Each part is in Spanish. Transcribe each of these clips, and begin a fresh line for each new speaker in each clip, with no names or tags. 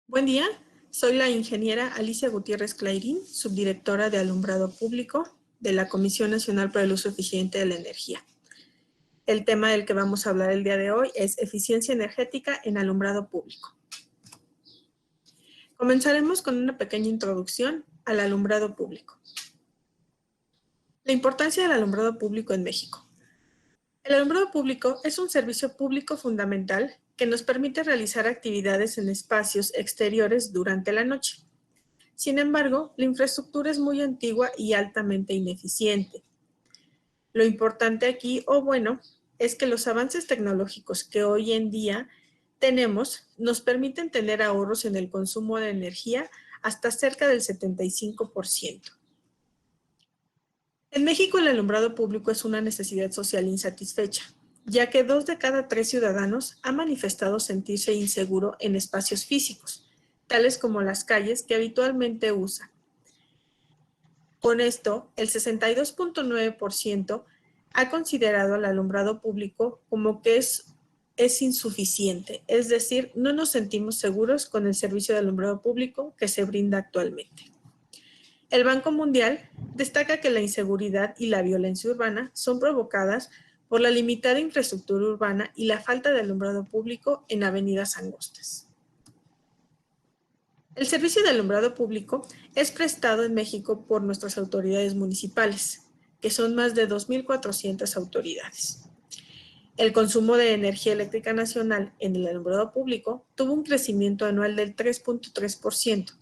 Buen día, soy la ingeniera Alicia Gutiérrez Clairín, subdirectora de Alumbrado Público de la Comisión Nacional para el Uso Eficiente de la Energía. El tema del que vamos a hablar el día de hoy es eficiencia energética en alumbrado público. Comenzaremos con una pequeña introducción al alumbrado público. La importancia del alumbrado público en México. El alumbrado público es un servicio público fundamental que nos permite realizar actividades en espacios exteriores durante la noche. Sin embargo, la infraestructura es muy antigua y altamente ineficiente. Lo importante aquí, es que los avances tecnológicos que hoy en día tenemos nos permiten tener ahorros en el consumo de energía hasta cerca del 75%. En México, el alumbrado público es una necesidad social insatisfecha, ya que 2 de cada 3 ciudadanos han manifestado sentirse inseguro en espacios físicos, tales como las calles que habitualmente usan. Con esto, el 62.9% ha considerado al alumbrado público como que es insuficiente, es decir, no nos sentimos seguros con el servicio de alumbrado público que se brinda actualmente. El Banco Mundial destaca que la inseguridad y la violencia urbana son provocadas por la limitada infraestructura urbana y la falta de alumbrado público en avenidas angostas. El servicio de alumbrado público es prestado en México por nuestras autoridades municipales, que son más de 2.400 autoridades. El consumo de energía eléctrica nacional en el alumbrado público tuvo un crecimiento anual del 3.3%.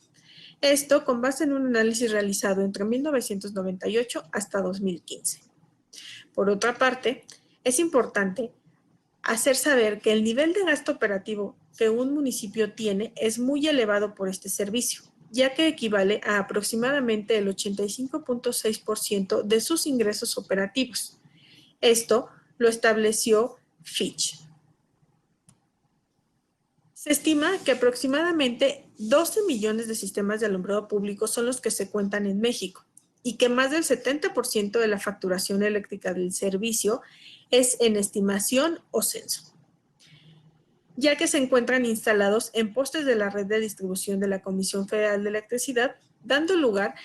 Esto con base en un análisis realizado entre 1998 hasta 2015. Por otra parte, es importante hacer saber que el nivel de gasto operativo que un municipio tiene es muy elevado por este servicio, ya que equivale a aproximadamente el 85.6% de sus ingresos operativos. Esto lo estableció Fitch. Se estima que aproximadamente 12 millones de sistemas de alumbrado público son los que se cuentan en México y que más del 70% de la facturación eléctrica del servicio es en estimación o censo, ya que se encuentran instalados en postes de la red de distribución de la Comisión Federal de Electricidad, dando lugar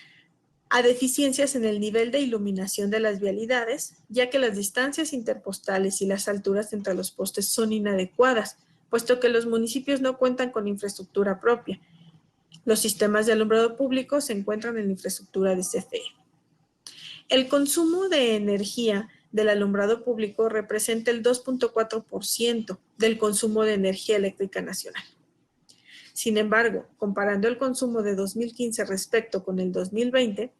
a deficiencias en el nivel de iluminación de las vialidades, ya que las distancias interpostales y las alturas entre los postes son inadecuadas, puesto que los municipios no cuentan con infraestructura propia. Los sistemas de alumbrado público se encuentran en la infraestructura de CFE. El consumo de energía del alumbrado público representa el 2.4% del consumo de energía eléctrica nacional. Sin embargo, comparando el consumo de 2015 respecto con el 2020,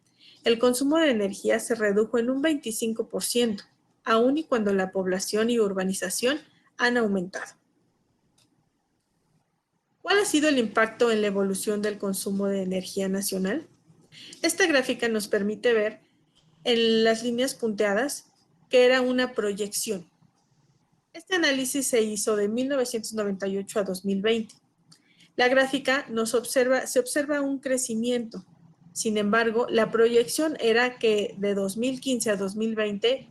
el consumo de energía se redujo en un 25%, aun y cuando la población y urbanización han aumentado. ¿Cuál ha sido el impacto en la evolución del consumo de energía nacional? Esta gráfica nos permite ver en las líneas punteadas que era una proyección. Este análisis se hizo de 1998 a 2020. La gráfica se observa un crecimiento. Sin embargo, la proyección era que de 2015 a 2020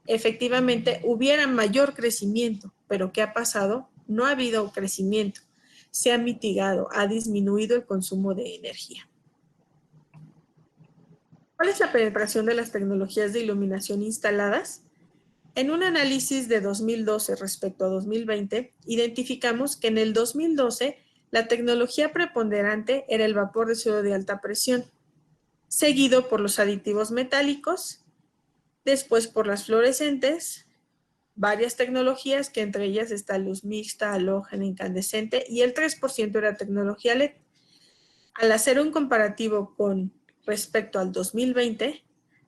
efectivamente hubiera mayor crecimiento, pero ¿qué ha pasado? No ha habido crecimiento. Se ha mitigado, ha disminuido el consumo de energía. ¿Cuál es la penetración de las tecnologías de iluminación instaladas? En un análisis de 2012 respecto a 2020, identificamos que en el 2012 la tecnología preponderante era el vapor de sodio de alta presión, seguido por los aditivos metálicos, después por las fluorescentes, varias tecnologías, que entre ellas está luz mixta, halógena, incandescente, y el 3% era tecnología LED. Al hacer un comparativo con respecto al 2020,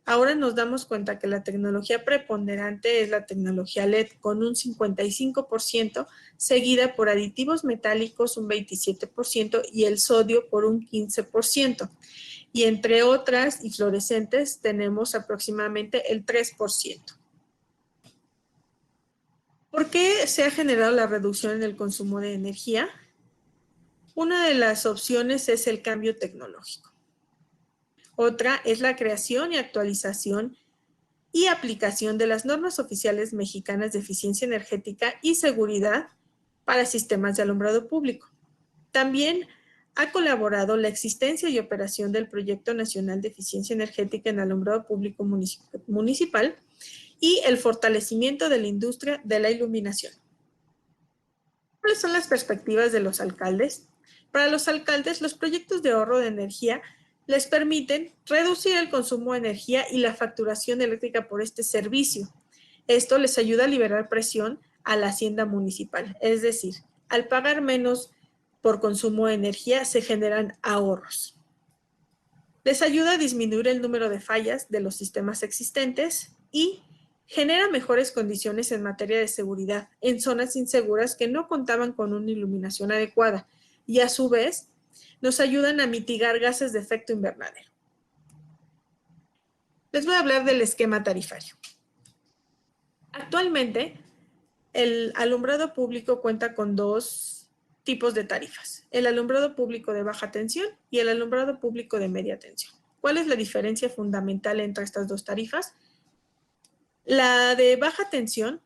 ahora nos damos cuenta que la tecnología preponderante es la tecnología LED con un 55%, seguida por aditivos metálicos un 27% y el sodio por un 15%. Y entre otras y fluorescentes tenemos aproximadamente el 3%. ¿Por qué se ha generado la reducción en el consumo de energía? Una de las opciones es el cambio tecnológico. Otra es la creación y actualización y aplicación de las normas oficiales mexicanas de eficiencia energética y seguridad para sistemas de alumbrado público. También ha colaborado la existencia y operación del Proyecto Nacional de Eficiencia Energética en Alumbrado Público Municipal y el fortalecimiento de la industria de la iluminación. ¿Cuáles son las perspectivas de los alcaldes? Para los alcaldes, los proyectos de ahorro de energía les permiten reducir el consumo de energía y la facturación eléctrica por este servicio. Esto les ayuda a liberar presión a la hacienda municipal, es decir, al pagar menos por consumo de energía se generan ahorros. Les ayuda a disminuir el número de fallas de los sistemas existentes y genera mejores condiciones en materia de seguridad en zonas inseguras que no contaban con una iluminación adecuada y a su vez nos ayudan a mitigar gases de efecto invernadero. Les voy a hablar del esquema tarifario. Actualmente, el alumbrado público cuenta con dos tipos de tarifas, el alumbrado público de baja tensión y el alumbrado público de media tensión. ¿Cuál es la diferencia fundamental entre estas dos tarifas? La de baja tensión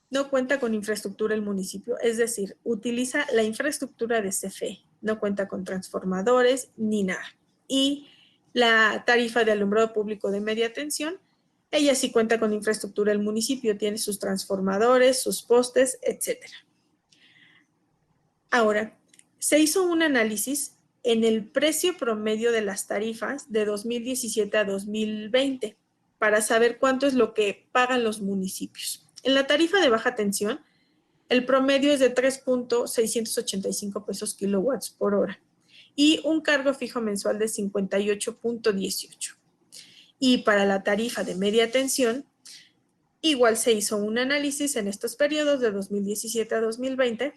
no cuenta con infraestructura el municipio, es decir, utiliza la infraestructura de CFE, no cuenta con transformadores ni nada. Y la tarifa de alumbrado público de media tensión, ella sí cuenta con infraestructura el municipio, tiene sus transformadores, sus postes, etc. Ahora, se hizo un análisis en el precio promedio de las tarifas de 2017 a 2020 para saber cuánto es lo que pagan los municipios. En la tarifa de baja tensión, el promedio es de 3.685 pesos kilowatts por hora y un cargo fijo mensual de 58.18. Y para la tarifa de media tensión, igual se hizo un análisis en estos periodos de 2017 a 2020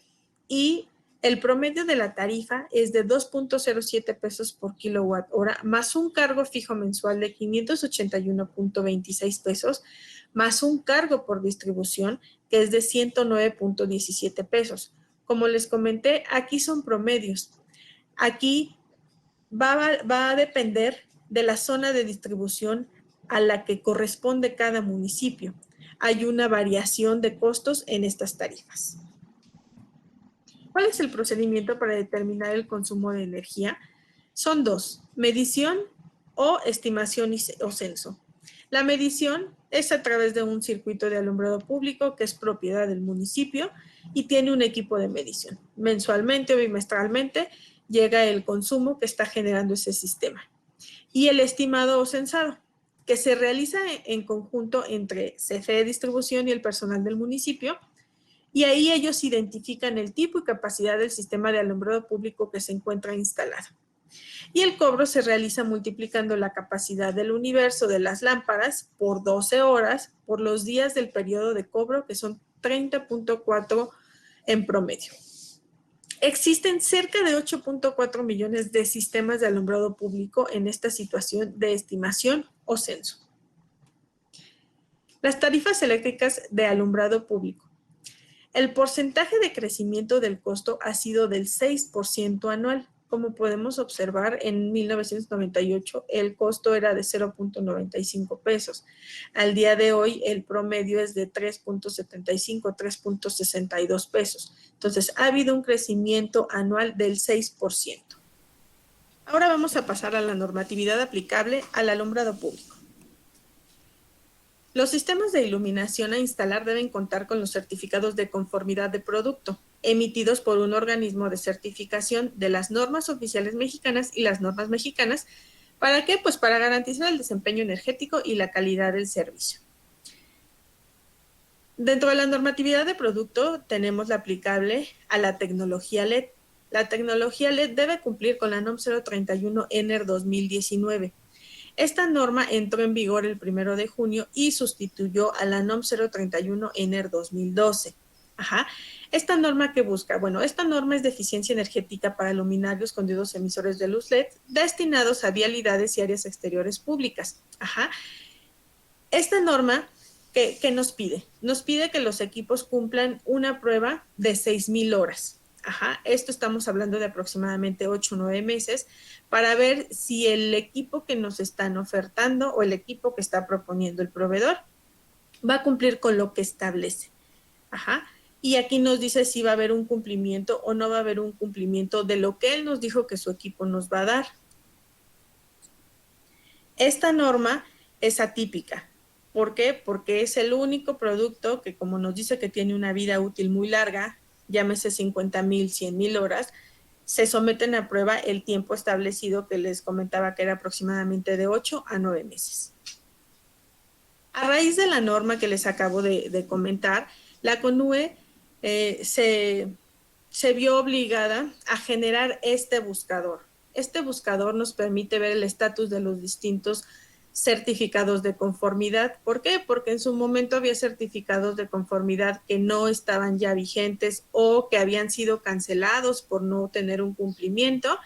y el promedio de la tarifa es de 2.07 pesos por kilowatt hora, más un cargo fijo mensual de 581.26 pesos, más un cargo por distribución que es de 109.17 pesos. Como les comenté, aquí son promedios. Aquí va a depender de la zona de distribución a la que corresponde cada municipio. Hay una variación de costos en estas tarifas. ¿Cuál es el procedimiento para determinar el consumo de energía? Son dos, medición o estimación o censo. La medición es a través de un circuito de alumbrado público que es propiedad del municipio y tiene un equipo de medición. Mensualmente o bimestralmente llega el consumo que está generando ese sistema. Y el estimado o censado, que se realiza en conjunto entre CFE Distribución y el personal del municipio, y ahí ellos identifican el tipo y capacidad del sistema de alumbrado público que se encuentra instalado. Y el cobro se realiza multiplicando la capacidad del universo de las lámparas por 12 horas por los días del periodo de cobro, que son 30.4 en promedio. Existen cerca de 8.4 millones de sistemas de alumbrado público en esta situación de estimación o censo. Las tarifas eléctricas de alumbrado público. El porcentaje de crecimiento del costo ha sido del 6% anual. Como podemos observar, en 1998 el costo era de 0.95 pesos. Al día de hoy el promedio es de 3.75, 3.62 pesos. Entonces ha habido un crecimiento anual del 6%. Ahora vamos a pasar a la normatividad aplicable al alumbrado público. Los sistemas de iluminación a instalar deben contar con los certificados de conformidad de producto, emitidos por un organismo de certificación de las normas oficiales mexicanas y las normas mexicanas. ¿Para qué? Pues para garantizar el desempeño energético y la calidad del servicio. Dentro de la normatividad de producto tenemos la aplicable a la tecnología LED. La tecnología LED debe cumplir con la NOM 031 ENER 2019. Esta norma entró en vigor el 1 de junio y sustituyó a la NOM 031 ENER 2012. ¿Esta norma qué busca? Bueno, esta norma es de eficiencia energética para luminarios con diodos emisores de luz LED destinados a vialidades y áreas exteriores públicas. Esta norma, ¿qué nos pide? Nos pide que los equipos cumplan una prueba de 6,000 horas. Esto estamos hablando de aproximadamente 8 o 9 meses para ver si el equipo que nos están ofertando o el equipo que está proponiendo el proveedor va a cumplir con lo que establece. y aquí nos dice si va a haber un cumplimiento o no va a haber un cumplimiento de lo que él nos dijo que su equipo nos va a dar. Esta norma es atípica. ¿Por qué? Porque es el único producto que, como nos dice que tiene una vida útil muy larga, llámese 50,000, 100,000 horas, se someten a prueba el tiempo establecido que les comentaba que era aproximadamente de 8 a 9 meses. A raíz de la norma que les acabo de comentar, la CONUE se vio obligada a generar este buscador. Este buscador nos permite ver el estatus de los distintos certificados de conformidad. ¿Por qué? Porque en su momento había certificados de conformidad que no estaban ya vigentes o que habían sido cancelados por no tener un cumplimiento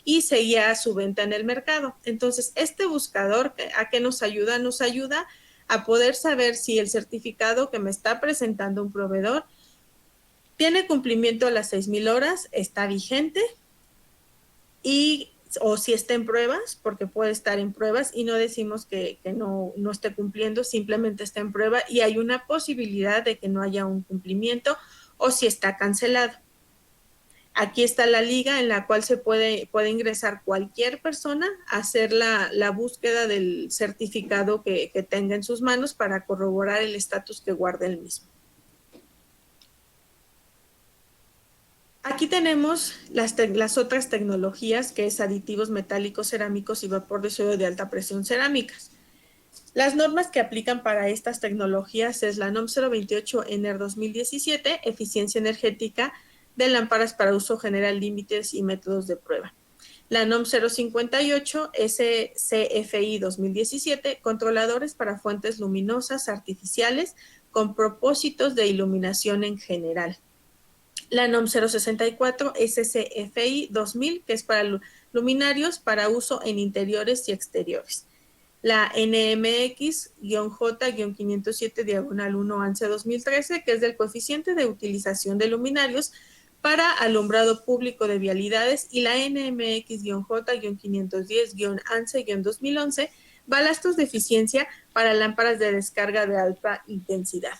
y seguía su venta en el mercado. Entonces, este buscador, ¿a qué nos ayuda? Nos ayuda a poder saber si el certificado que me está presentando un proveedor tiene cumplimiento a las 6,000 horas, está vigente o si está en pruebas, porque puede estar en pruebas y no decimos que no esté cumpliendo, simplemente está en prueba y hay una posibilidad de que no haya un cumplimiento o si está cancelado. Aquí está la liga en la cual se puede ingresar cualquier persona a hacer la búsqueda del certificado que tenga en sus manos para corroborar el estatus que guarda el mismo. Aquí tenemos las otras tecnologías, que es aditivos metálicos cerámicos y vapor de sodio de alta presión cerámicas. Las normas que aplican para estas tecnologías es la NOM 028 ENER 2017, eficiencia energética de lámparas para uso general, límites y métodos de prueba. La NOM 058 SCFI 2017, controladores para fuentes luminosas artificiales con propósitos de iluminación en general. La NOM 064 SCFI 2000, que es para luminarios para uso en interiores y exteriores. La NMX-J-507-1 ANSE 2013, que es del coeficiente de utilización de luminarios para alumbrado público de vialidades, y la NMX-J-510-ANSE 2011, balastros de eficiencia para lámparas de descarga de alta intensidad.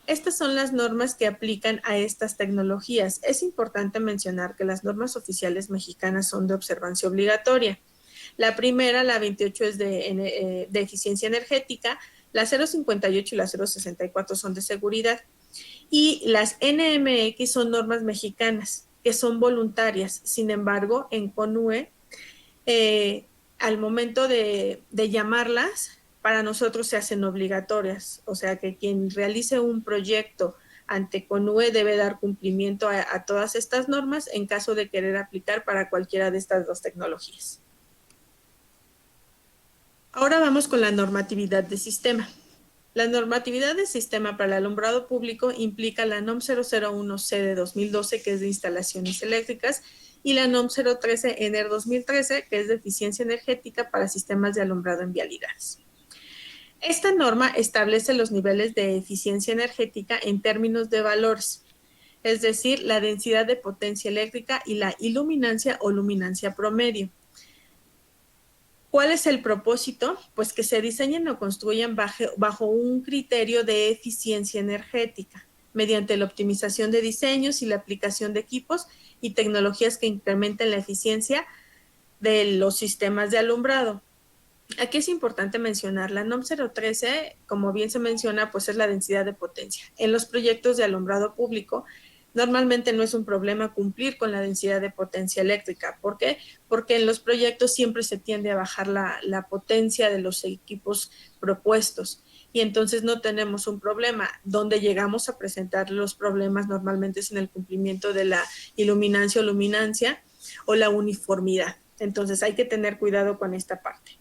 Estas son las normas que aplican a estas tecnologías. Es importante mencionar que las normas oficiales mexicanas son de observancia obligatoria. La primera, la 28, es de eficiencia energética, la 058 y la 064 son de seguridad. Y las NMX son normas mexicanas, que son voluntarias. Sin embargo, en CONUE, al momento de llamarlas, para nosotros se hacen obligatorias. O sea que quien realice un proyecto ante CONUE debe dar cumplimiento a todas estas normas en caso de querer aplicar para cualquiera de estas dos tecnologías. Ahora vamos con la normatividad de sistema. La normatividad de sistema para el alumbrado público implica la NOM 001C de 2012, que es de instalaciones eléctricas, y la NOM 013 ENER 2013, que es de eficiencia energética para sistemas de alumbrado en vialidades. Esta norma establece los niveles de eficiencia energética en términos de valores, es decir, la densidad de potencia eléctrica y la iluminancia o luminancia promedio. ¿Cuál es el propósito? Pues que se diseñen o construyan bajo un criterio de eficiencia energética, mediante la optimización de diseños y la aplicación de equipos y tecnologías que incrementen la eficiencia de los sistemas de alumbrado. Aquí es importante mencionar, la NOM 013, como bien se menciona, pues es la densidad de potencia. En los proyectos de alumbrado público, normalmente no es un problema cumplir con la densidad de potencia eléctrica. ¿Por qué? Porque en los proyectos siempre se tiende a bajar la potencia de los equipos propuestos y entonces no tenemos un problema. Donde llegamos a presentar los problemas normalmente es en el cumplimiento de la iluminancia o luminancia o la uniformidad. Entonces hay que tener cuidado con esta parte.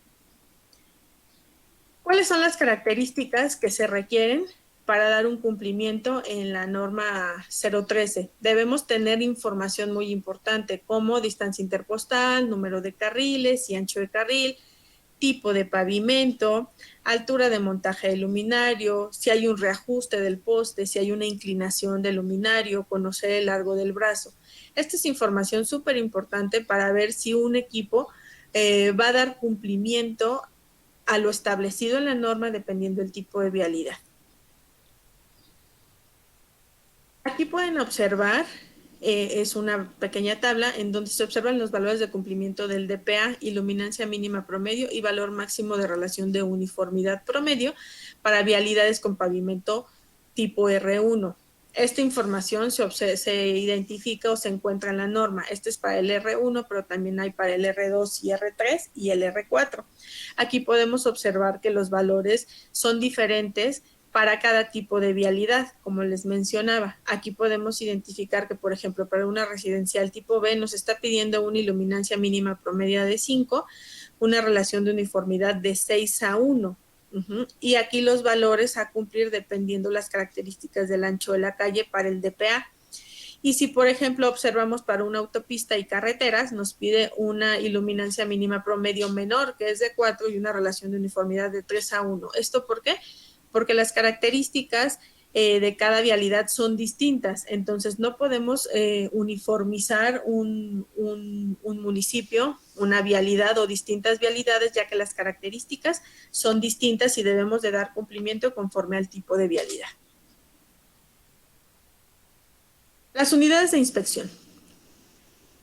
¿Cuáles son las características que se requieren para dar un cumplimiento en la norma 013? Debemos tener información muy importante como distancia interpostal, número de carriles y ancho de carril, tipo de pavimento, altura de montaje de luminario, si hay un reajuste del poste, si hay una inclinación del luminario, conocer el largo del brazo. Esta es información súper importante para ver si un equipo va a dar cumplimiento a lo establecido en la norma dependiendo del tipo de vialidad. Aquí pueden observar, es una pequeña tabla en donde se observan los valores de cumplimiento del DPA, iluminancia mínima promedio y valor máximo de relación de uniformidad promedio para vialidades con pavimento tipo R1. Esta información se identifica o se encuentra en la norma. Este es para el R1, pero también hay para el R2 y R3 y el R4. Aquí podemos observar que los valores son diferentes para cada tipo de vialidad, como les mencionaba. Aquí podemos identificar que, por ejemplo, para una residencial tipo B nos está pidiendo una iluminancia mínima promedio de 5, una relación de uniformidad de 6:1. Y aquí los valores a cumplir dependiendo las características del ancho de la calle para el DPA. Y si, por ejemplo, observamos para una autopista y carreteras, nos pide una iluminancia mínima promedio menor, que es de 4, y una relación de uniformidad de 3:1. ¿Esto por qué? Porque las características de cada vialidad son distintas. Entonces, no podemos uniformizar un municipio, una vialidad o distintas vialidades, ya que las características son distintas y debemos de dar cumplimiento conforme al tipo de vialidad. Las unidades de inspección.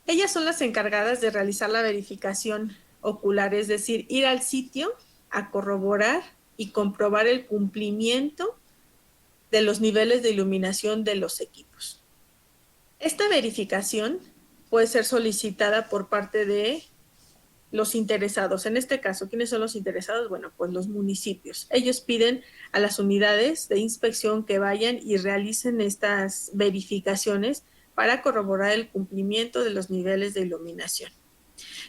Ellas son las encargadas de realizar la verificación ocular, es decir, ir al sitio a corroborar y comprobar el cumplimiento de los niveles de iluminación de los equipos. Esta verificación puede ser solicitada por parte de los interesados. En este caso, ¿quiénes son los interesados? Bueno, pues los municipios. Ellos piden a las unidades de inspección que vayan y realicen estas verificaciones para corroborar el cumplimiento de los niveles de iluminación.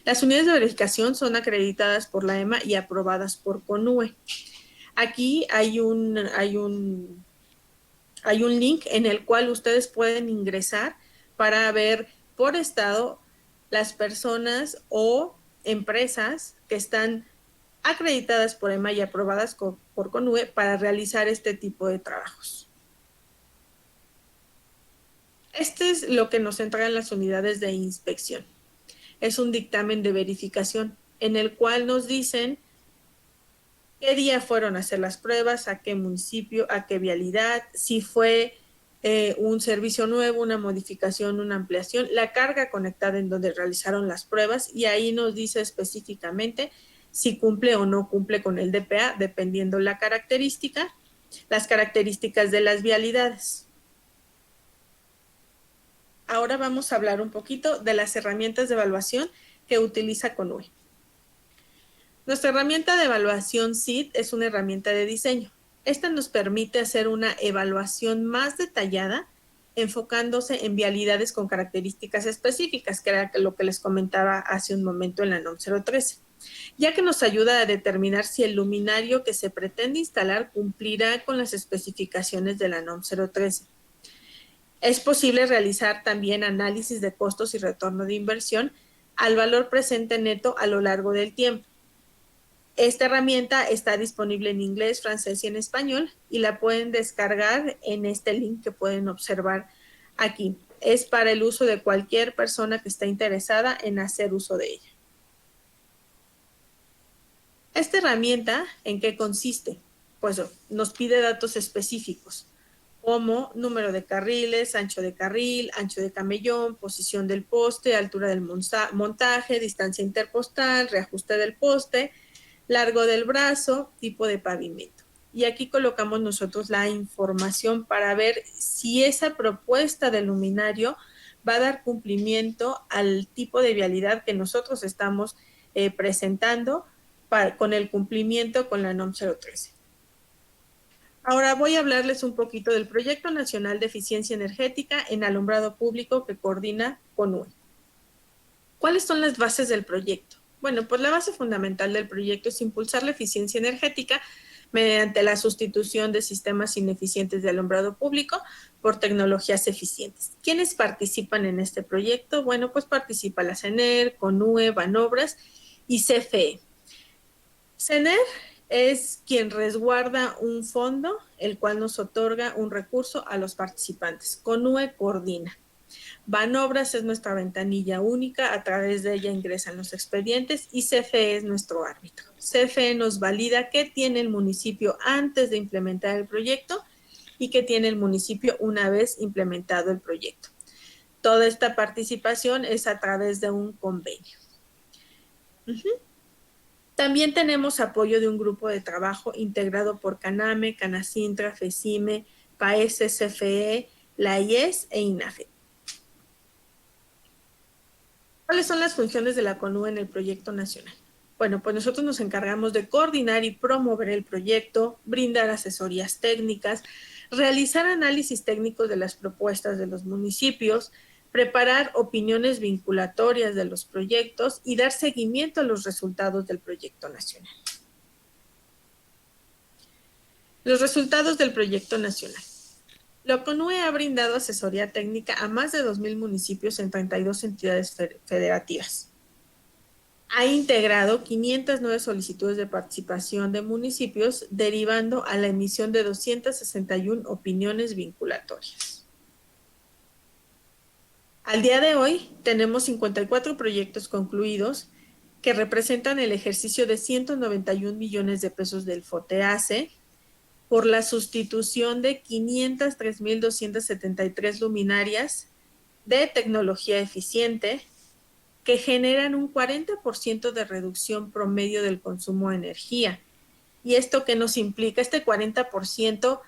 Las unidades de verificación son acreditadas por la EMA y aprobadas por CONUE. Aquí hay un link en el cual ustedes pueden ingresar para ver por estado las personas o empresas que están acreditadas por EMA y aprobadas por CONUE para realizar este tipo de trabajos. Este es lo que nos entregan las unidades de inspección. Es un dictamen de verificación en el cual nos dicen qué día fueron a hacer las pruebas, a qué municipio, a qué vialidad, si fue un servicio nuevo, una modificación, una ampliación, la carga conectada en donde realizaron las pruebas, y ahí nos dice específicamente si cumple o no cumple con el DPA, dependiendo la característica, las características de las vialidades. Ahora vamos a hablar un poquito de las herramientas de evaluación que utiliza CONUE. Nuestra herramienta de evaluación SID es una herramienta de diseño. Esta nos permite hacer una evaluación más detallada, enfocándose en vialidades con características específicas, que era lo que les comentaba hace un momento en la NOM 013, ya que nos ayuda a determinar si el luminario que se pretende instalar cumplirá con las especificaciones de la NOM 013. Es posible realizar también análisis de costos y retorno de inversión al valor presente neto a lo largo del tiempo. Esta herramienta está disponible en inglés, francés y en español, y la pueden descargar en este link que pueden observar aquí. Es para el uso de cualquier persona que esté interesada en hacer uso de ella. Esta herramienta, ¿en qué consiste? Pues nos pide datos específicos, como número de carriles, ancho de carril, ancho de camellón, posición del poste, altura del montaje, distancia interpostal, reajuste del poste, largo del brazo, tipo de pavimento. Y aquí colocamos nosotros la información para ver si esa propuesta de luminario va a dar cumplimiento al tipo de vialidad que nosotros estamos presentando con el cumplimiento con la NOM 013. Ahora voy a hablarles un poquito del Proyecto Nacional de Eficiencia Energética en Alumbrado Público que coordina CONUE. ¿Cuáles son las bases del proyecto? Bueno, pues la base fundamental del proyecto es impulsar la eficiencia energética mediante la sustitución de sistemas ineficientes de alumbrado público por tecnologías eficientes. ¿Quiénes participan en este proyecto? Bueno, pues participa la CENER, CONUE, Banobras y CFE. CENER es quien resguarda un fondo, el cual nos otorga un recurso a los participantes. CONUE coordina. Banobras es nuestra ventanilla única, a través de ella ingresan los expedientes, y CFE es nuestro árbitro. CFE nos valida qué tiene el municipio antes de implementar el proyecto y que tiene el municipio una vez implementado el proyecto. Toda esta participación es a través de un convenio. También tenemos apoyo de un grupo de trabajo integrado por CANAME, CANACINTRA, FECIME, PAESE, CFE, la IES e INAFE. ¿Cuáles son las funciones de la CONUE en el proyecto nacional? Bueno, pues nosotros nos encargamos de coordinar y promover el proyecto, brindar asesorías técnicas, realizar análisis técnicos de las propuestas de los municipios, preparar opiniones vinculatorias de los proyectos y dar seguimiento a los resultados del proyecto nacional. Los resultados del proyecto nacional. La CONUE ha brindado asesoría técnica a más de 2,000 municipios en 32 entidades federativas. Ha integrado 509 solicitudes de participación de municipios, derivando a la emisión de 261 opiniones vinculatorias. Al día de hoy, tenemos 54 proyectos concluidos que representan el ejercicio de 191 millones de pesos del FOTEACE por la sustitución de 503,273 luminarias de tecnología eficiente, que generan un 40% de reducción promedio del consumo de energía. ¿Y esto qué nos implica? Este 40%,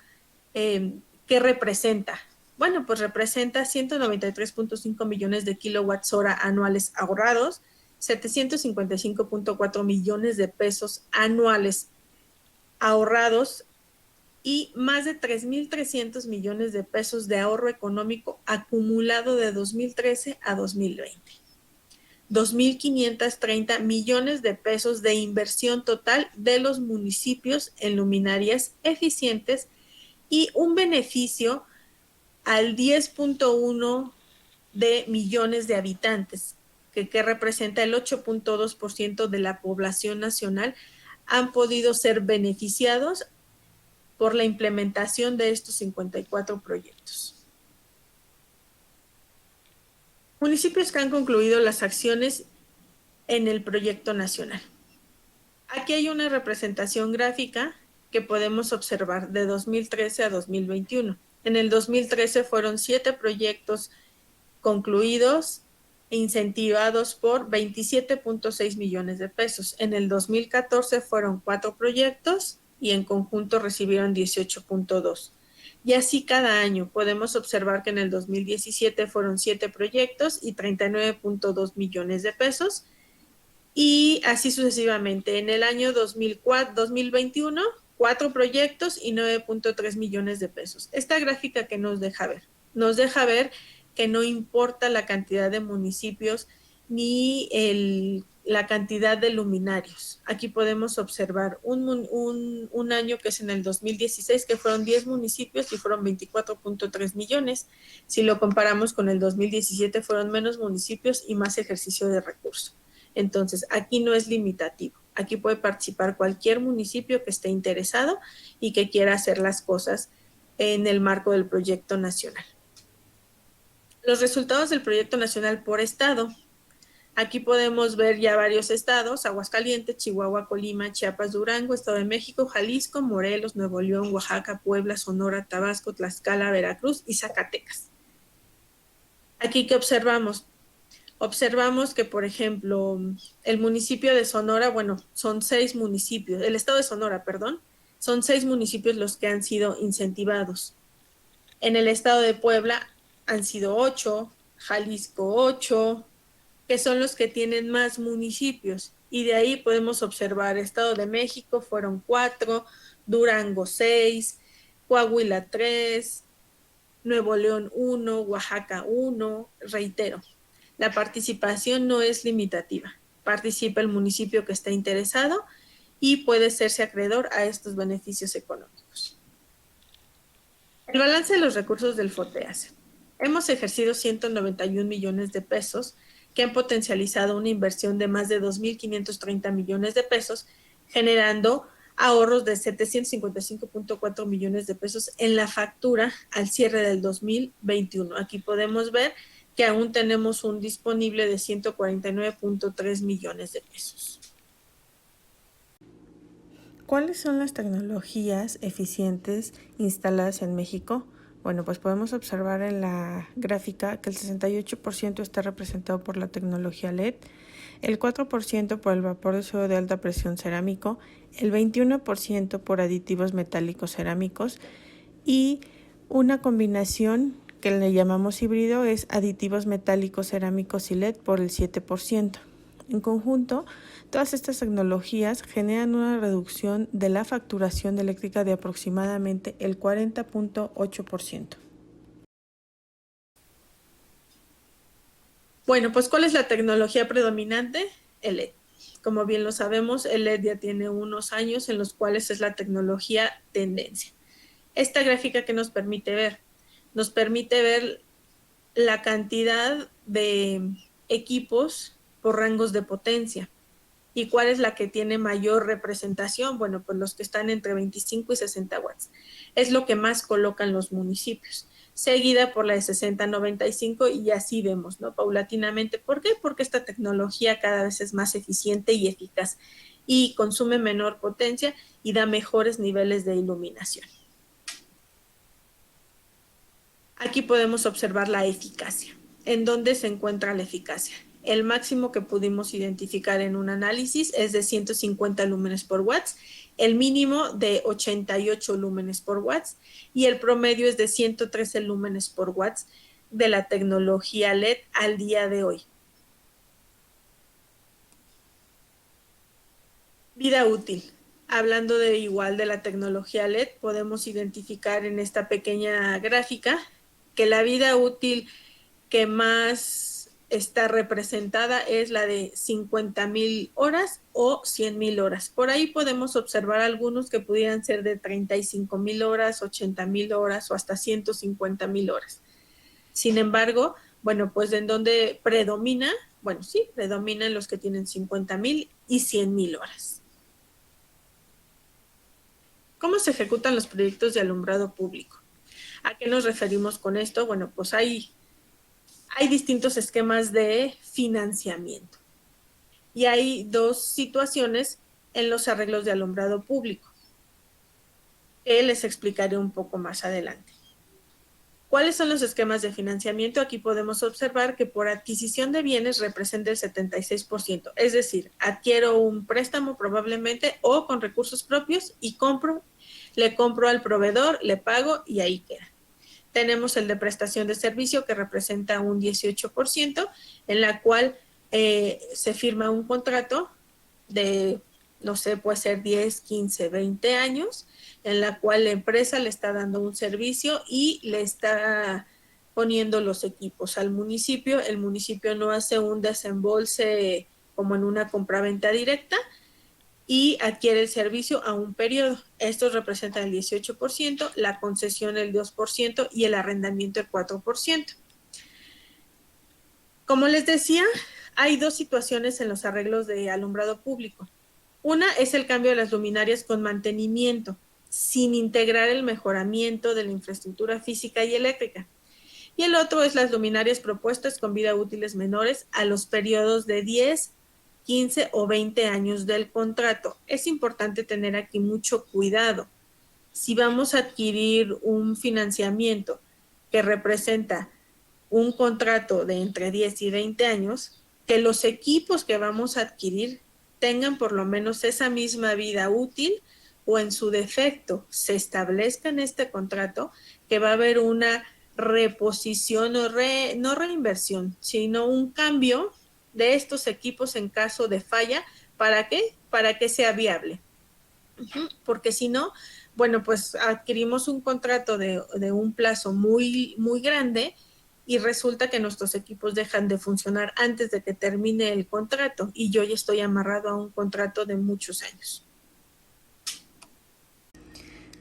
¿qué representa? Bueno, pues representa 193.5 millones de kilowatts hora anuales ahorrados, 755.4 millones de pesos anuales ahorrados y más de 3,300 millones de pesos de ahorro económico acumulado de 2013 a 2020. 2,530 millones de pesos de inversión total de los municipios en luminarias eficientes y un beneficio al 10.1 de millones de habitantes, que representa el 8.2% de la población nacional, han podido ser beneficiados por la implementación de estos 54 proyectos. Municipios que han concluido las acciones en el proyecto nacional. Aquí hay una representación gráfica que podemos observar de 2013 a 2021. En el 2013 fueron 7 proyectos concluidos e incentivados por 27.6 millones de pesos. En el 2014 fueron 4 proyectos y en conjunto recibieron 18.2. Y así cada año podemos observar que en el 2017 fueron 7 proyectos y 39.2 millones de pesos. Y así sucesivamente. En el año 2021, 4 proyectos y 9.3 millones de pesos. Esta gráfica que nos deja ver. Nos deja ver que no importa la cantidad de municipios ni la cantidad de luminarios. Aquí podemos observar un año que es en el 2016, que fueron 10 municipios y fueron 24.3 millones. Si lo comparamos con el 2017, fueron menos municipios y más ejercicio de recursos. Entonces, aquí no es limitativo. Aquí puede participar cualquier municipio que esté interesado y que quiera hacer las cosas en el marco del proyecto nacional. Los resultados del proyecto nacional por estado. Aquí podemos ver ya varios estados: Aguascalientes, Chihuahua, Colima, Chiapas, Durango, Estado de México, Jalisco, Morelos, Nuevo León, Oaxaca, Puebla, Sonora, Tabasco, Tlaxcala, Veracruz y Zacatecas. Aquí, ¿qué observamos? Observamos que, por ejemplo, el municipio de Sonora, bueno, son 6 municipios, el estado de Sonora, perdón, son 6 municipios los que han sido incentivados. En el estado de Puebla han sido 8, Jalisco 8, que son los que tienen más municipios. Y de ahí podemos observar, Estado de México fueron 4, Durango 6, Coahuila 3, Nuevo León 1, Oaxaca 1, reitero. La participación no es limitativa. Participa el municipio que está interesado y puede serse acreedor a estos beneficios económicos. El balance de los recursos del FOTEACE. Hemos ejercido 191 millones de pesos que han potencializado una inversión de más de 2,530 millones de pesos, generando ahorros de 755.4 millones de pesos en la factura al cierre del 2021. Aquí podemos ver que aún tenemos un disponible de 149.3 millones de pesos. ¿Cuáles son las tecnologías eficientes instaladas en México? Bueno, pues podemos observar en la gráfica que el 68% está representado por la tecnología LED, el 4% por el vapor de sodio de alta presión cerámico, el 21% por aditivos metálicos cerámicos y una combinación que le llamamos híbrido es aditivos metálicos cerámicos y LED por el 7%. En conjunto, todas estas tecnologías generan una reducción de la facturación eléctrica de aproximadamente el 40.8%. Bueno, pues ¿cuál es la tecnología predominante? El LED. Como bien lo sabemos, el LED ya tiene unos años en los cuales es la tecnología tendencia. Esta gráfica que nos permite ver la cantidad de equipos por rangos de potencia. ¿Y cuál es la que tiene mayor representación? Bueno, pues los que están entre 25 y 60 watts. Es lo que más colocan los municipios, seguida por la de 60-95 y así vemos, ¿no? Paulatinamente. ¿Por qué? Porque esta tecnología cada vez es más eficiente y eficaz y consume menor potencia y da mejores niveles de iluminación. Aquí podemos observar la eficacia. ¿En dónde se encuentra la eficacia? El máximo que pudimos identificar en un análisis es de 150 lúmenes por watts, el mínimo de 88 lúmenes por watts y el promedio es de 113 lúmenes por watts de la tecnología LED al día de hoy. Vida útil. Hablando de igual de la tecnología LED, podemos identificar en esta pequeña gráfica que la vida útil que más está representada es la de 50,000 horas o 100,000 horas. Por ahí podemos observar algunos que pudieran ser de 35,000 horas, 80,000 horas o hasta 150,000 horas. Sin embargo, bueno, pues en donde predomina, bueno, sí, predominan los que tienen 50,000 y 100,000 horas. ¿Cómo se ejecutan los proyectos de alumbrado público? ¿A qué nos referimos con esto? Bueno, pues hay distintos esquemas de financiamiento y hay dos situaciones en los arreglos de alumbrado público que les explicaré un poco más adelante. ¿Cuáles son los esquemas de financiamiento? Aquí podemos observar que por adquisición de bienes representa el 76%, es decir, adquiero un préstamo probablemente o con recursos propios y le compro al proveedor, le pago y ahí queda. Tenemos el de prestación de servicio que representa un 18%, en la cual se firma un contrato de, no sé, puede ser 10, 15, 20 años, en la cual la empresa le está dando un servicio y le está poniendo los equipos al municipio. El municipio no hace un desembolse como en una compraventa directa, y adquiere el servicio a un periodo. Estos representan el 18%, la concesión el 2% y el arrendamiento el 4%. Como les decía, hay dos situaciones en los arreglos de alumbrado público. Una es el cambio de las luminarias con mantenimiento, sin integrar el mejoramiento de la infraestructura física y eléctrica. Y el otro es las luminarias propuestas con vida útiles menores a los periodos de 10, 15 o 20 años del contrato. Es importante tener aquí mucho cuidado. Si vamos a adquirir un financiamiento que representa un contrato de entre 10 y 20 años, que los equipos que vamos a adquirir tengan por lo menos esa misma vida útil o en su defecto se establezca en este contrato que va a haber una reposición o no reinversión, sino un cambio de estos equipos en caso de falla. ¿Para qué? Para que sea viable. Porque si no, bueno, pues adquirimos un contrato de un plazo muy, muy grande y resulta que nuestros equipos dejan de funcionar antes de que termine el contrato y yo ya estoy amarrado a un contrato de muchos años.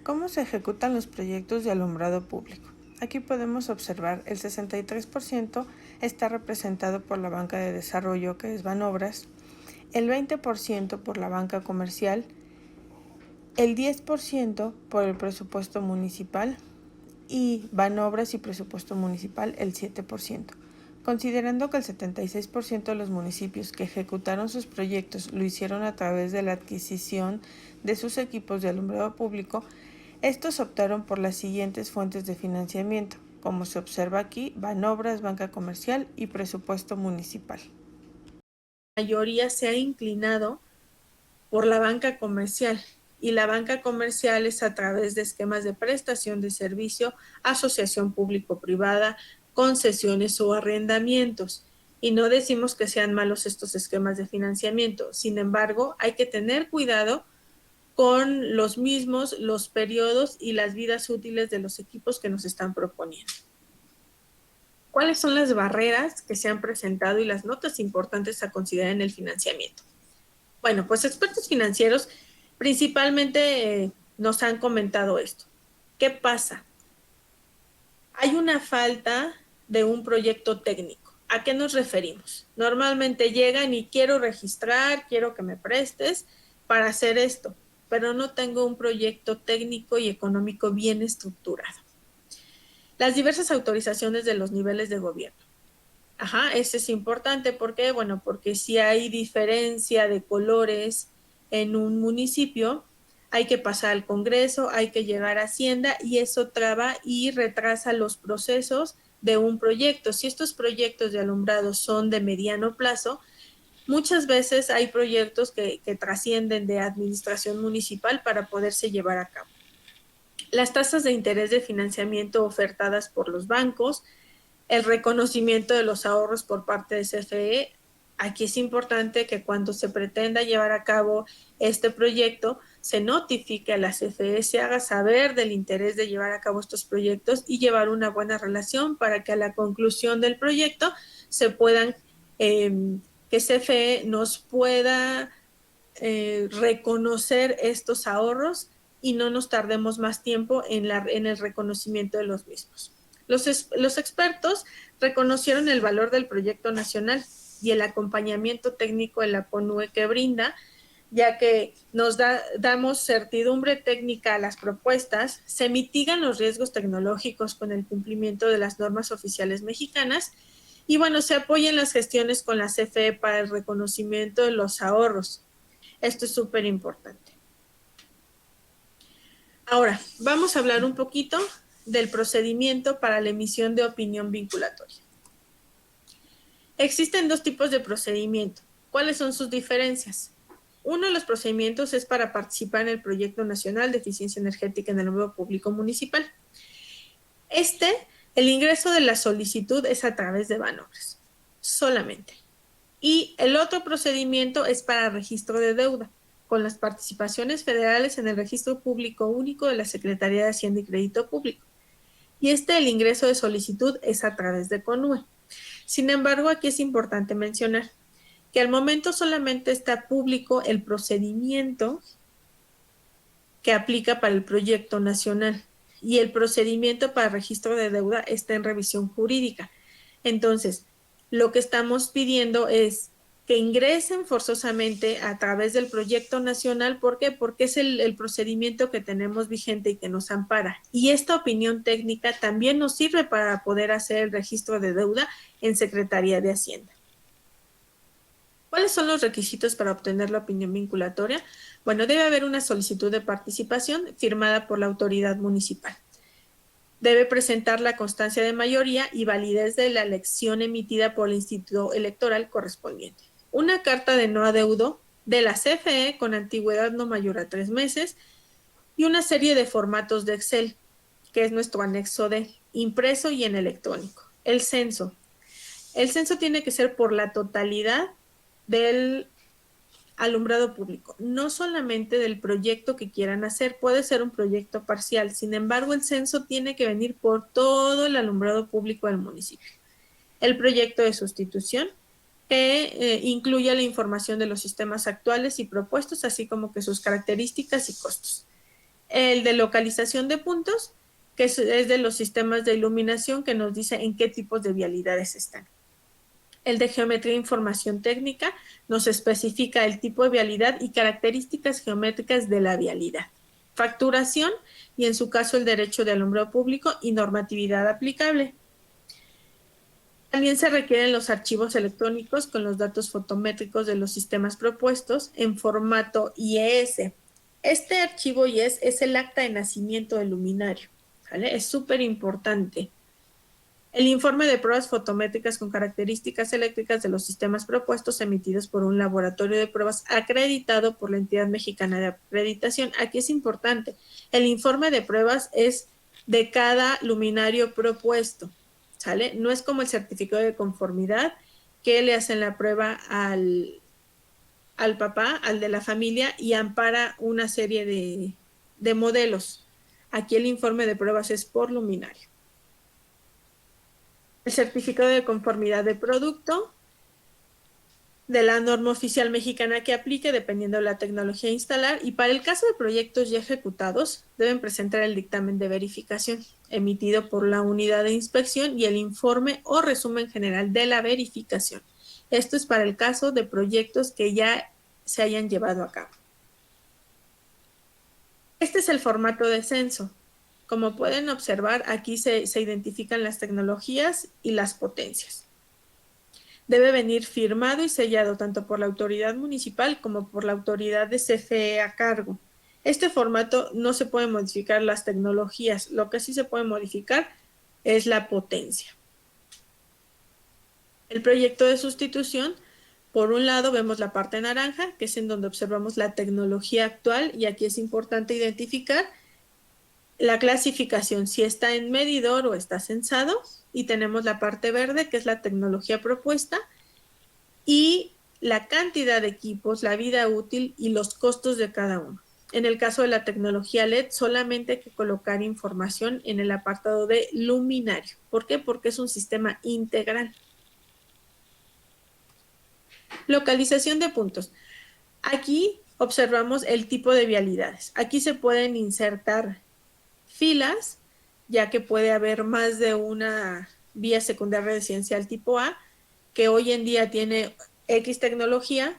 ¿Cómo se ejecutan los proyectos de alumbrado público? Aquí podemos observar el 63% está representado por la banca de desarrollo, que es Banobras, el 20% por la banca comercial, el 10% por el presupuesto municipal y Banobras y presupuesto municipal el 7%. Considerando que el 76% de los municipios que ejecutaron sus proyectos lo hicieron a través de la adquisición de sus equipos de alumbrado público, estos optaron por las siguientes fuentes de financiamiento. Como se observa aquí, Banobras, banca comercial y presupuesto municipal. La mayoría se ha inclinado por la banca comercial, y la banca comercial es a través de esquemas de prestación de servicio, asociación público-privada, concesiones o arrendamientos. Y no decimos que sean malos estos esquemas de financiamiento. Sin embargo, hay que tener cuidado con los mismos, los periodos y las vidas útiles de los equipos que nos están proponiendo. ¿Cuáles son las barreras que se han presentado y las notas importantes a considerar en el financiamiento? Bueno, pues expertos financieros principalmente nos han comentado esto. ¿Qué pasa? Hay una falta de un proyecto técnico. ¿A qué nos referimos? Normalmente llegan y quiero registrar, quiero que me prestes para hacer esto, pero no tengo un proyecto técnico y económico bien estructurado. Las diversas autorizaciones de los niveles de gobierno. Eso es importante. ¿Por qué? Bueno, porque si hay diferencia de colores en un municipio, hay que pasar al Congreso, hay que llegar a Hacienda y eso traba y retrasa los procesos de un proyecto. Si estos proyectos de alumbrado son de mediano plazo, muchas veces hay proyectos que trascienden de administración municipal para poderse llevar a cabo. Las tasas de interés de financiamiento ofertadas por los bancos, el reconocimiento de los ahorros por parte de CFE. Aquí es importante que cuando se pretenda llevar a cabo este proyecto, se notifique a la CFE, se haga saber del interés de llevar a cabo estos proyectos y llevar una buena relación para que a la conclusión del proyecto se puedan, que CFE nos pueda reconocer estos ahorros y no nos tardemos más tiempo en el reconocimiento de los mismos. Los expertos reconocieron el valor del proyecto nacional y el acompañamiento técnico de la CONUE que brinda, ya que nos damos certidumbre técnica a las propuestas, se mitigan los riesgos tecnológicos con el cumplimiento de las normas oficiales mexicanas y bueno, se apoyan las gestiones con la CFE para el reconocimiento de los ahorros. Esto es súper importante. Ahora, vamos a hablar un poquito del procedimiento para la emisión de opinión vinculatoria. Existen dos tipos de procedimiento. ¿Cuáles son sus diferencias? Uno de los procedimientos es para participar en el Proyecto Nacional de Eficiencia Energética en el Alumbrado Público Municipal. El ingreso de la solicitud es a través de Banobras, solamente. Y el otro procedimiento es para registro de deuda, con las participaciones federales en el Registro Público Único de la Secretaría de Hacienda y Crédito Público. Y el ingreso de solicitud es a través de CONUE. Sin embargo, aquí es importante mencionar que al momento solamente está público el procedimiento que aplica para el proyecto nacional y el procedimiento para registro de deuda está en revisión jurídica. Entonces, lo que estamos pidiendo es que ingresen forzosamente a través del proyecto nacional. ¿Por qué? Porque es el procedimiento que tenemos vigente y que nos ampara. Y esta opinión técnica también nos sirve para poder hacer el registro de deuda en Secretaría de Hacienda. ¿Cuáles son los requisitos para obtener la opinión vinculatoria? Bueno, debe haber una solicitud de participación firmada por la autoridad municipal. Debe presentar la constancia de mayoría y validez de la elección emitida por el Instituto Electoral correspondiente. Una carta de no adeudo de la CFE con antigüedad no mayor a 3 meses y una serie de formatos de Excel, que es nuestro anexo D, impreso y en electrónico. El censo. El censo tiene que ser por la totalidad del alumbrado público, no solamente del proyecto que quieran hacer, puede ser un proyecto parcial. Sin embargo, el censo tiene que venir por todo el alumbrado público del municipio. El proyecto de sustitución, que incluye la información de los sistemas actuales y propuestos, así como que sus características y costos. El de localización de puntos, que es de los sistemas de iluminación, que nos dice en qué tipos de vialidades están. El de geometría e información técnica nos especifica el tipo de vialidad y características geométricas de la vialidad. Facturación y en su caso el derecho de alumbrado público y normatividad aplicable. También se requieren los archivos electrónicos con los datos fotométricos de los sistemas propuestos en formato IES. Este archivo IES es el acta de nacimiento del luminario, ¿vale? Es súper importante. El informe de pruebas fotométricas con características eléctricas de los sistemas propuestos emitidos por un laboratorio de pruebas acreditado por la entidad mexicana de acreditación. Aquí es importante, el informe de pruebas es de cada luminario propuesto, ¿sale? No es como el certificado de conformidad que le hacen la prueba al papá, al de la familia, y ampara una serie de modelos. Aquí el informe de pruebas es por luminario. El certificado de conformidad de producto, de la norma oficial mexicana que aplique dependiendo de la tecnología a instalar, y para el caso de proyectos ya ejecutados deben presentar el dictamen de verificación emitido por la unidad de inspección y el informe o resumen general de la verificación. Esto es para el caso de proyectos que ya se hayan llevado a cabo. Este es el formato de censo. Como pueden observar, aquí se identifican las tecnologías y las potencias. Debe venir firmado y sellado tanto por la autoridad municipal como por la autoridad de CFE a cargo. Este formato no se puede modificar las tecnologías, lo que sí se puede modificar es la potencia. El proyecto de sustitución, por un lado vemos la parte naranja, que es en donde observamos la tecnología actual, y aquí es importante identificar la clasificación, si está en medidor o está censado, y tenemos la parte verde, que es la tecnología propuesta, y la cantidad de equipos, la vida útil y los costos de cada uno. En el caso de la tecnología LED, solamente hay que colocar información en el apartado de luminario. ¿Por qué? Porque es un sistema integral. Localización de puntos. Aquí observamos el tipo de vialidades. Aquí se pueden insertar filas, ya que puede haber más de una vía secundaria residencial tipo A, que hoy en día tiene X tecnología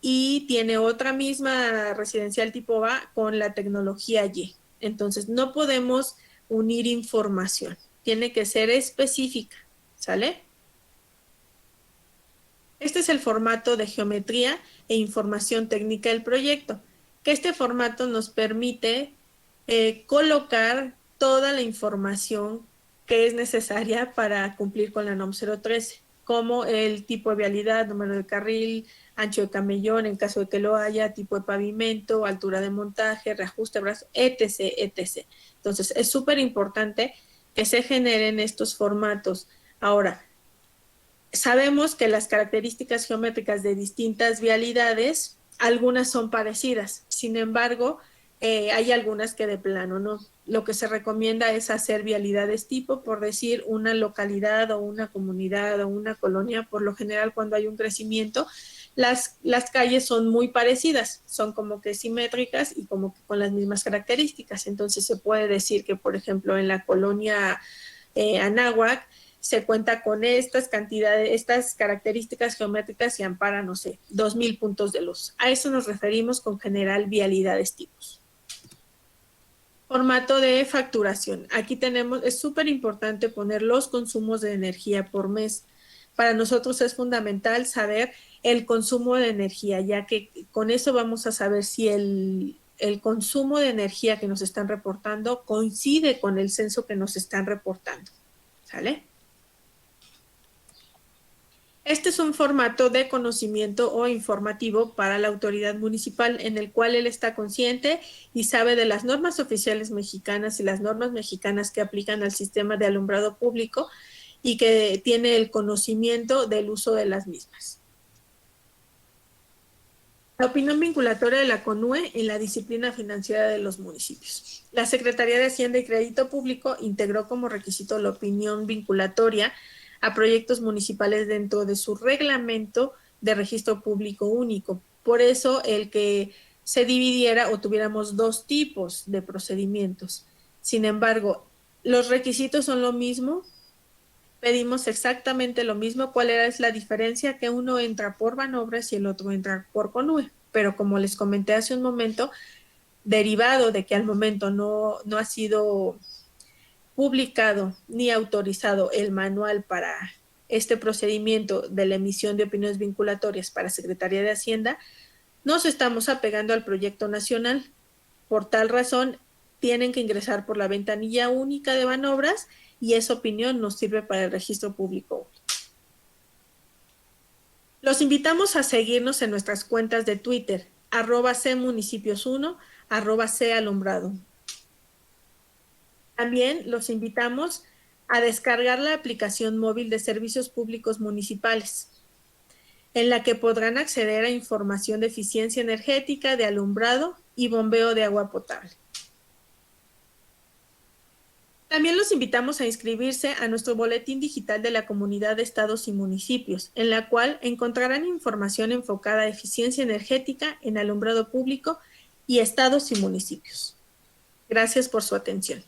y tiene otra misma residencial tipo A con la tecnología Y. Entonces, no podemos unir información. Tiene que ser específica, ¿sale? Este es el formato de geometría e información técnica del proyecto, que este formato nos permite colocar toda la información que es necesaria para cumplir con la NOM 013, como el tipo de vialidad, número de carril, ancho de camellón, en caso de que lo haya, tipo de pavimento, altura de montaje, reajuste de brazo, etc., etc. Entonces, es súper importante que se generen estos formatos. Ahora, sabemos que las características geométricas de distintas vialidades, algunas son parecidas, sin embargo, hay algunas que de plano no. Lo que se recomienda es hacer vialidades tipo, por decir, una localidad o una comunidad o una colonia. Por lo general, cuando hay un crecimiento, las calles son muy parecidas, son como que simétricas y como que con las mismas características. Entonces se puede decir que, por ejemplo, en la colonia Anáhuac, se cuenta con estas cantidades, estas características geométricas y ampara, no sé, 2000 puntos de luz. A eso nos referimos con general vialidades tipos. Formato de facturación. Aquí tenemos, es súper importante poner los consumos de energía por mes. Para nosotros es fundamental saber el consumo de energía, ya que con eso vamos a saber si el consumo de energía que nos están reportando coincide con el censo que nos están reportando. ¿Sale? Este es un formato de conocimiento o informativo para la autoridad municipal en el cual él está consciente y sabe de las normas oficiales mexicanas y las normas mexicanas que aplican al sistema de alumbrado público y que tiene el conocimiento del uso de las mismas. La opinión vinculatoria de la CONUE en la disciplina financiera de los municipios. La Secretaría de Hacienda y Crédito Público integró como requisito la opinión vinculatoria a proyectos municipales dentro de su reglamento de registro público único. Por eso el que se dividiera o tuviéramos dos tipos de procedimientos. Sin embargo, los requisitos son lo mismo, pedimos exactamente lo mismo. ¿Cuál es la diferencia? Que uno entra por Banobras y el otro entra por CONUE. Pero como les comenté hace un momento, derivado de que al momento no ha sido publicado ni autorizado el manual para este procedimiento de la emisión de opiniones vinculatorias para Secretaría de Hacienda, nos estamos apegando al proyecto nacional. Por tal razón, tienen que ingresar por la ventanilla única de Banobras y esa opinión nos sirve para el registro público. Los invitamos a seguirnos en nuestras cuentas de Twitter, @cmunicipios1, @calumbrado. También los invitamos a descargar la aplicación móvil de servicios públicos municipales, en la que podrán acceder a información de eficiencia energética, de alumbrado y bombeo de agua potable. También los invitamos a inscribirse a nuestro boletín digital de la Comunidad de Estados y Municipios, en la cual encontrarán información enfocada a eficiencia energética en alumbrado público y estados y municipios. Gracias por su atención.